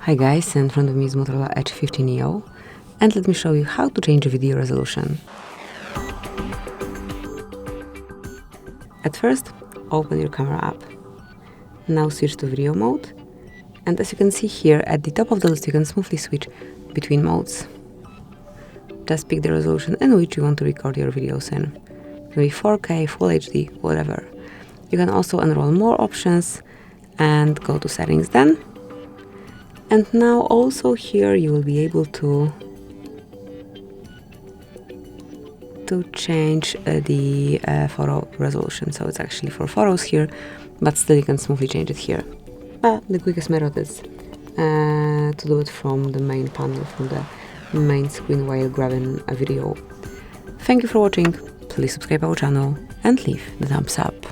Hi guys, in front of me is Motorola Edge 50 Neo, and let me show you how to change the video resolution. At first, open your camera app. Now switch to video mode, and as you can see here at the top of the list you can smoothly switch between modes. Just pick the resolution in which you want to record your videos in. It can be 4K, Full HD, whatever. You can also enroll more options and go to settings then. And now also here you will be able to change the photo resolution. So it's actually for photos here, but still you can smoothly change it here. But the quickest method is to do it from the main panel, from the main screen while grabbing a video. Thank you for watching, please subscribe our channel and leave the thumbs up.